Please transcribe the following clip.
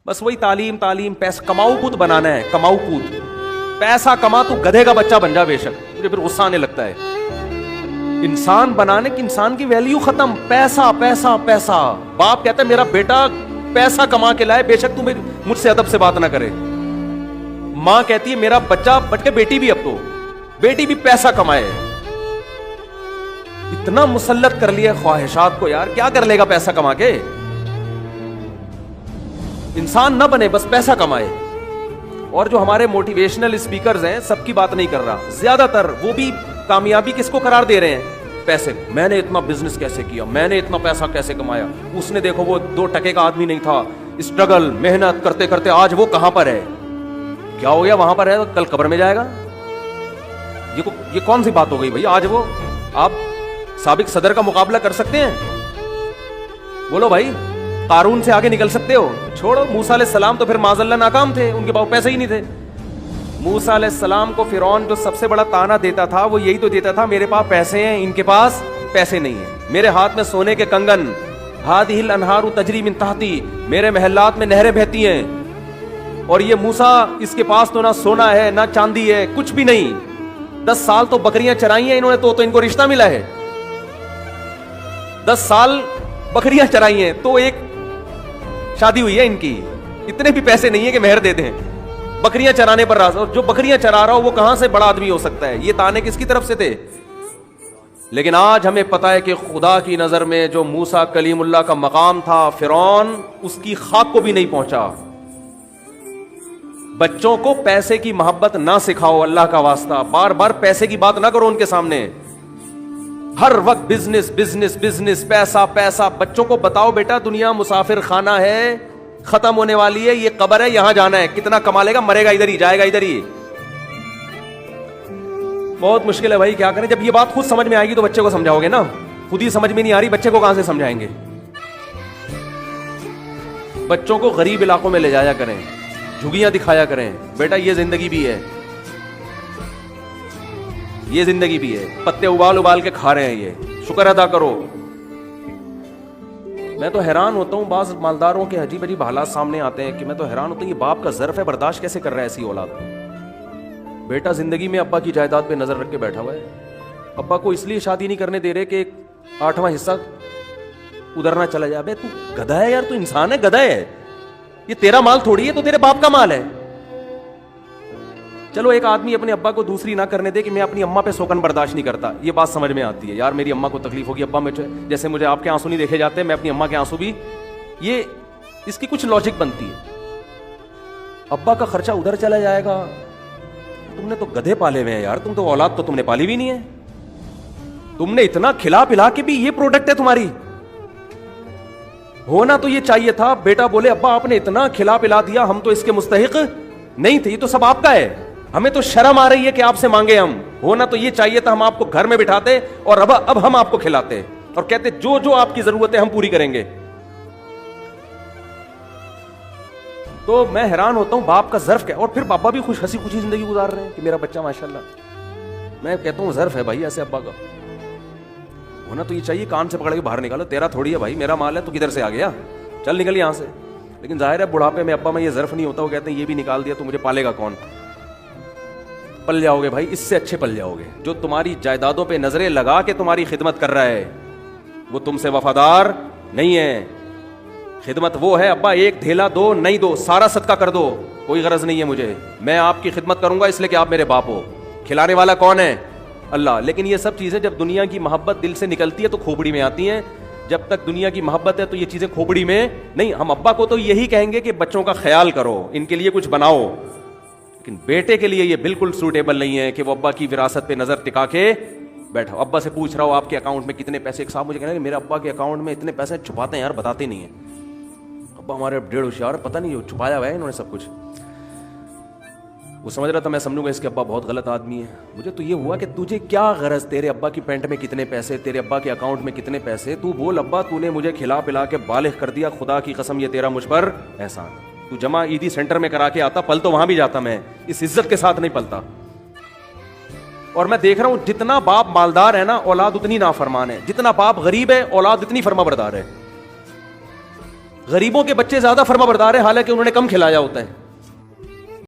بس وہی تعلیم تعلیم، پیسہ کماؤ پوت بنانا ہے، کماؤ پوت، پیسہ کما تو گدھے کا بچہ بن جا بے شک. مجھے پھر غصہ آنے لگتا ہے. انسان بنانے کی، انسان کی ویلیو ختم. پیسہ پیسہ پیسہ. باپ کہتا ہے میرا بیٹا پیسہ کما کے لائے، بے شک تم مجھ سے ادب سے بات نہ کرے. ماں کہتی ہے میرا بچہ، بٹ کے بیٹی بھی، اب تو بیٹی بھی پیسہ کمائے. اتنا مسلط کر لیا خواہشات کو یار، کیا کر لے گا پیسہ کما کے؟ انسان نہ بنے، بس پیسہ کمائے. اور جو ہمارے موٹیویشنل اسپیکرز ہیں، سب کی بات نہیں کر رہا، زیادہ تر وہ بھی کامیابی کس کو قرار دے رہے ہیں؟ پیسے. میں نے اتنا بزنس کیسے کیا، میں نے اتنا پیسہ کیسے کمایا، اس نے دیکھو وہ 2 ٹکے کا آدمی نہیں تھا، اسٹرگل محنت کرتے کرتے آج وہ کہاں پر ہے. کیا ہو گیا؟ وہاں پر ہے، کل قبر میں جائے گا. یہ کون سی بات ہو گئی بھائی؟ آج وہ آپ سابق صدر کا مقابلہ کر سکتے ہیں؟ بولو بھائی، قارون سے آگے نکل سکتے ہو؟ چھوڑو. موسیٰ علیہ السلام تو پھر معاذ اللہ ناکام تھے، ان کے پاس پیسے ہی نہیں تھے. موسیٰ علیہ السلام کو فرعون جو سب سے بڑا تانا دیتا تھا وہ یہی تو دیتا تھا، میرے پاس پیسے ہیں، ان کے پاس پیسے نہیں ہیں. میرے ہاتھ میں سونے کے کنگن، ہادہ الانہار تجری من تحتی، میرے محلات میں نہریں بہتی ہیں، اور یہ موسیٰ اس کے پاس تو نہ سونا ہے نہ چاندی ہے، کچھ بھی نہیں. 10 سال تو بکریاں چرائی ہیں انہوں نے، تو ان کو رشتہ ملا ہے. 10 سال بکریاں چرائی ہیں تو ایک شادی ہوئی ہے ان کی. اتنے بھی پیسے نہیں ہے کہ مہر دے دیں. بکریاں چرانے پر راضی، اور جو بکریاں چرا رہا ہو وہ کہاں سے بڑا آدمی ہو سکتا ہے؟ یہ تانے کس کی طرف سے تھے؟ لیکن آج ہمیں پتا ہے کہ خدا کی نظر میں جو موسیٰ کلیم اللہ کا مقام تھا، فرعون اس کی خاک کو بھی نہیں پہنچا. بچوں کو پیسے کی محبت نہ سکھاؤ، اللہ کا واسطہ. بار بار پیسے کی بات نہ کرو ان کے سامنے. ہر وقت بزنس بزنس بزنس، پیسہ پیسہ. بچوں کو بتاؤ بیٹا دنیا مسافر خانہ ہے، ختم ہونے والی ہے، یہ قبر ہے، یہاں جانا ہے. کتنا کما لے گا، مرے گا ادھر ہی، جائے گا ادھر ہی. بہت مشکل ہے بھائی، کیا کریں؟ جب یہ بات خود سمجھ میں آئے گی تو بچے کو سمجھاؤ گے نا. خود ہی سمجھ میں نہیں آ رہی، بچے کو کہاں سے سمجھائیں گے؟ بچوں کو غریب علاقوں میں لے جایا کریں، جھگیاں دکھایا کریں. بیٹا یہ زندگی بھی ہے، یہ زندگی بھی ہے. پتے ابال ابال کے کھا رہے ہیں، یہ شکر ادا کرو. میں تو حیران ہوتا ہوں، بعض مالداروں کے عجیب عجیب حالات سامنے آتے ہیں کہ میں تو حیران ہوتا ہوں، یہ باپ کا ظرف ہے، برداشت کیسے کر رہا ہے ایسی اولاد. بیٹا زندگی میں ابا کی جائیداد پہ نظر رکھ کے بیٹھا ہوا ہے. ابا کو اس لیے شادی نہیں کرنے دے رہے کہ 8واں حصہ ادھر نہ چلا جائے. تو گدھا ہے یار، تو انسان ہے، گدھا ہے. یہ تیرا مال تھوڑی ہے، تو تیرے باپ کا مال ہے. چلو ایک آدمی اپنے ابا کو دوسری نہ کرنے دے کہ میں اپنی اماں پہ سوکن برداشت نہیں کرتا، یہ بات سمجھ میں آتی ہے. یار میری اماں کو تکلیف ہوگی، ابا میں جیسے مجھے آپ کے آنسو نہیں دیکھے جاتے، میں اپنی اماں کے آنسو بھی، یہ اس کی کچھ لاجک بنتی ہے. ابا کا خرچہ ادھر چلا جائے گا. تم نے تو گدھے پالے ہوئے ہیں یار، تم تو اولاد تو تم نے پالی بھی نہیں ہے. تم نے اتنا کھلا پلا کے بھی یہ پروڈکٹ ہے تمہاری. ہونا تو یہ چاہیے تھا بیٹا بولے ابا آپ نے اتنا کھلا پلا دیا، ہم تو اس کے مستحق نہیں تھے، یہ تو سب آپ کا ہے، ہمیں تو شرم آ رہی ہے کہ آپ سے مانگے ہم. ہونا تو یہ چاہیے تھا ہم آپ کو گھر میں بٹھاتے اور اب ہم آپ کو کھلاتے اور کہتے جو جو آپ کی ضرورت ہے ہم پوری کریں گے. تو میں حیران ہوتا ہوں باپ کا ظرف کیا. اور پھر پاپا بھی خوش ہنسی خوشی زندگی گزار رہے ہیں کہ میرا بچہ ماشاءاللہ. میں کہتا ہوں ظرف ہے بھائی ایسے ابا کا. ہونا تو یہ چاہیے کان سے پکڑ کے باہر نکالو، تیرا تھوڑی ہے بھائی، میرا مال ہے، تو کدھر سے آ گیا، چل نکل یہاں سے. لیکن ظاہر ہے بڑھاپے میں ابا میں یہ ظرف نہیں ہوتا، وہ کہتے ہیں یہ بھی نکال دیا تو مجھے پالے گا کون. پل جاؤ گے بھائی، اس سے اچھے پل جاؤ گے. جو تمہاری جائیدادوں پہ نظریں لگا کے تمہاری خدمت کر رہا ہے وہ تم سے وفادار نہیں ہے. خدمت وہ ہے ابا ایک دھیلا دو نہیں دو، سارا صدقہ کر دو، کوئی غرض نہیں ہے مجھے، میں آپ کی خدمت کروں گا اس لیے کہ آپ میرے باپ ہو. کھلانے والا کون ہے؟ اللہ. لیکن یہ سب چیزیں جب دنیا کی محبت دل سے نکلتی ہے تو کھوپڑی میں آتی ہیں. جب تک دنیا کی محبت ہے تو یہ چیزیں کھوپڑی میں نہیں. ہم ابا کو تو یہی کہیں گے کہ بچوں کا خیال کرو، ان کے لیے کچھ بناؤ. لیکن بیٹے کے لیے یہ بالکل سوٹیبل نہیں ہے کہ وہ ابا کی وراثت پہ نظر ٹکا کے بیٹھا. ابا سے پوچھ رہا ہو آپ کے اکاؤنٹ میں کتنے پیسے. ایک صاحب مجھے کہنا کہ میرے ابا کے اکاؤنٹ میں اتنے پیسے چھپاتے ہیں یار، بتاتے نہیں ہیں. ابا ہمارے 1.5 ہوشیار، پتہ نہیں چھپایا ہوا ہے انہوں نے سب کچھ. وہ سمجھ رہا تھا میں سمجھوں گا اس کے ابا بہت غلط آدمی ہے. مجھے تو یہ ہوا کہ تجھے کیا غرض، تیرے ابا کی پینٹ میں کتنے پیسے، تیرے ابا کے اکاؤنٹ میں کتنے پیسے. تو بول ابا تو نے مجھے کھلا پلا کے بالغ کر دیا، خدا کی قسم یہ تیرا مجھ پر احسان. تو جمع عیدی سینٹر میں کرا کے آتا، پل تو وہاں بھی جاتا، میں اس عزت کے ساتھ نہیں پلتا. اور میں دیکھ رہا ہوں جتنا باپ مالدار ہے نا اولاد اتنی نافرمان ہے، جتنا باپ غریب ہے اولاد اتنی فرما بردار ہے. غریبوں کے بچے زیادہ فرما بردار ہیں حالانکہ انہوں نے کم کھلایا ہوتا ہے.